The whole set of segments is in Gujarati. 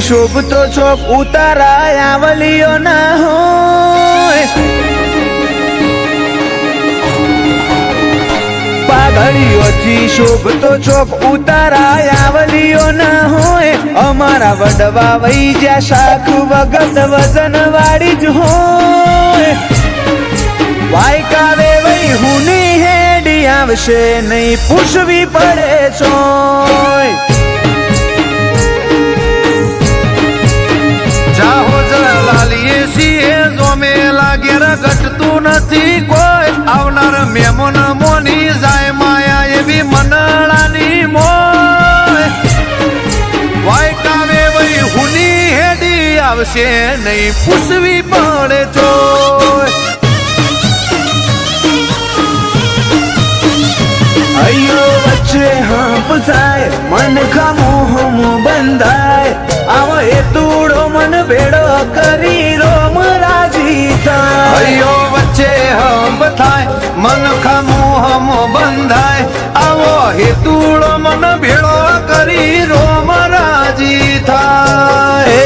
શોભતો ચોક ઉતારાય આવલીઓ ના હોય પાઘડીઓથી શોભતો ચોક ઉતારાય આવલીઓ ના હોય અમારા વડવા વઈ જ્યાં શાખ વગત વજન વાળી જ હોય વાયકાવે વઈ હુની હેડી આવશે નહીં પૂછવી પડે ચોય જાહો લાલીએ છીએ જોમે લાગે ઘટતું નથી કોઈ આવનાર મેમન મોની જાય માયા એવી મનડાની મોય વાયકાવે વઈ હુની હેડી આવશે નહીં પૂછવી પડે ચોય અયો વચ્ચે હાંપ થાય મન ખામોહમ બંધાય આવો એ તૂડો મન ભેડો કરી રોમ રાજી થાય અયો વચ્ચે હંપ થાય મન ખામોહમ બંધાય આવો હેતુડો મન ભેળો કરી રોમ રાજી થાય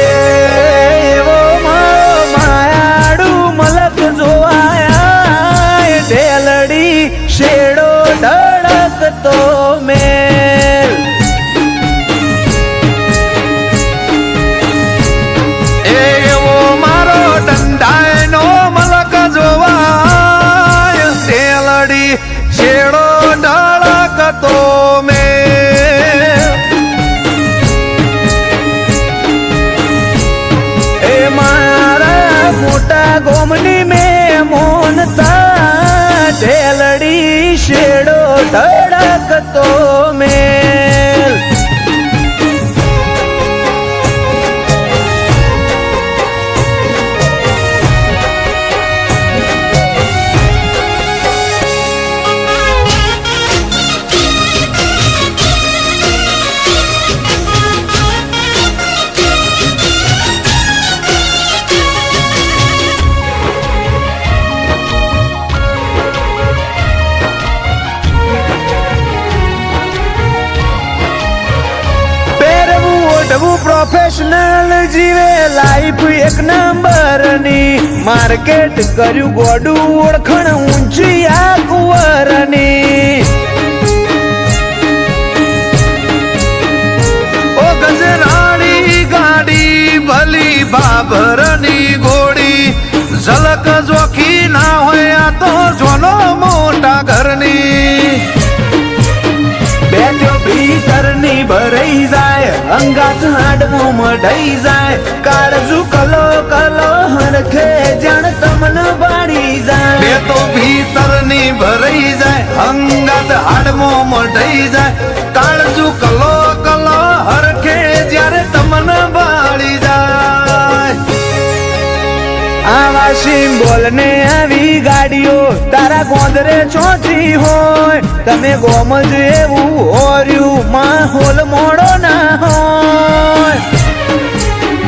એવો મારો માયાડું મલક જોવાયા ઢેલડી શેડો ધડકતો મેલ એવો મારો દંડાયનો મલક જોવાય શેલડી શેડો ધડકતો મેલ એ મારા મોટા ગોમની મેં મોનતા ઢેલડી શેડો ધડકતો મેલ પ્રોફેશનલ જીવે લાઈફ એક નંબરની માર્કેટ કર્યું ગોડું ઓળખણ ઊંચી આ કુંવરની ઓ ગજરાણી ગાડી ભલી બાબરની ઘોડી ઝલક જોખી ના હોય આ તો જોનો મોટા ઘરની બેઠો ભીતરની ભરાઈ જાય અંગાત હાડમો મઢાઈ જાય કાળજુ કલો કલો હરખે જાણ તમન બાળી જાય બે તો ભીતરની ભરાઈ જાય અંગાત હાડમો મઢાઈ જાય કાળજુ કલો કલો હરખે જ્યારે તમન બાળી જાય આવા સિમ્બોલ ને આવી ગાડીઓ તારા ગોંદરે ચોથી હોય તમે ગોમજ એવું હોર્યું માહોલ મોડો ના હોય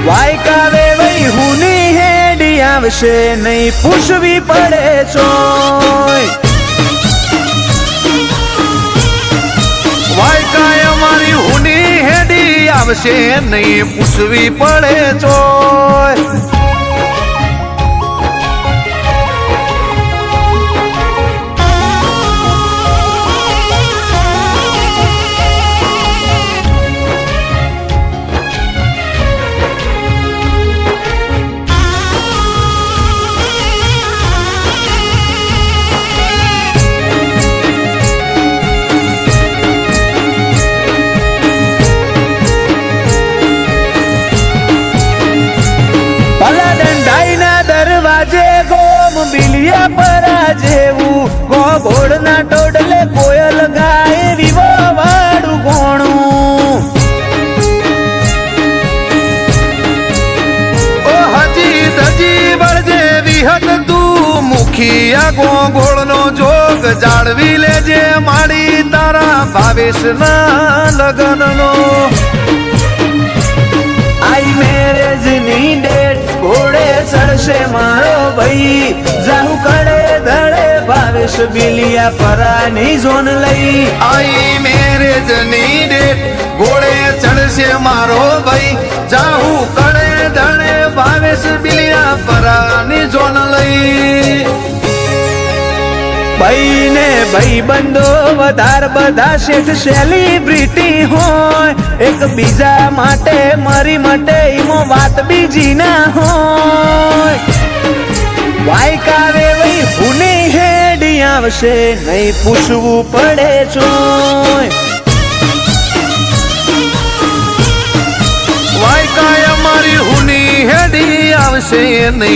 વાયકાવે વઈ હુની હેડી આવશે નહીં પૂછવી પડે ચોય વાયકાય અમારી હુની હેડી આવશે નહીં પૂછવી પડે ચોય બિલિયા પરા જેવું ગોળના ટોડલે કોયલ ગાય વિવો વાડું ગોણું ઓ હજી ધજી બળજે વિહત તું મુખિયા ગોળનો જોગ જાળવી લેજે માડી તારા ભાવેશના લગનનો આઈ મેરેજની ડેટ ઘોડે ચડશે મારો ભાઈ જાહુ કડે ધડે ભાવે ભાવેશ બિલિયા પરાની ઝોન લઈ આઈ મેરેજ ની ડેટ ઘોડે ચડશે મારો ભાઈ જાહુ કડે ધડે ભાવેશ બિલિયા પરાની જોન લઈ ભાઈ ને ભાઈ બંધો વધાર બધા શેઠ સેલિબ્રિટી હોય એક બીજા માટે મરી મટે ઈમો વાત બીજી ના હોય વાયકાવે વઈ હુની હેડી આવશે નહીં પૂછવું પડે ચોય વાયકાય અમારી હુની હેડી આવશે નહીં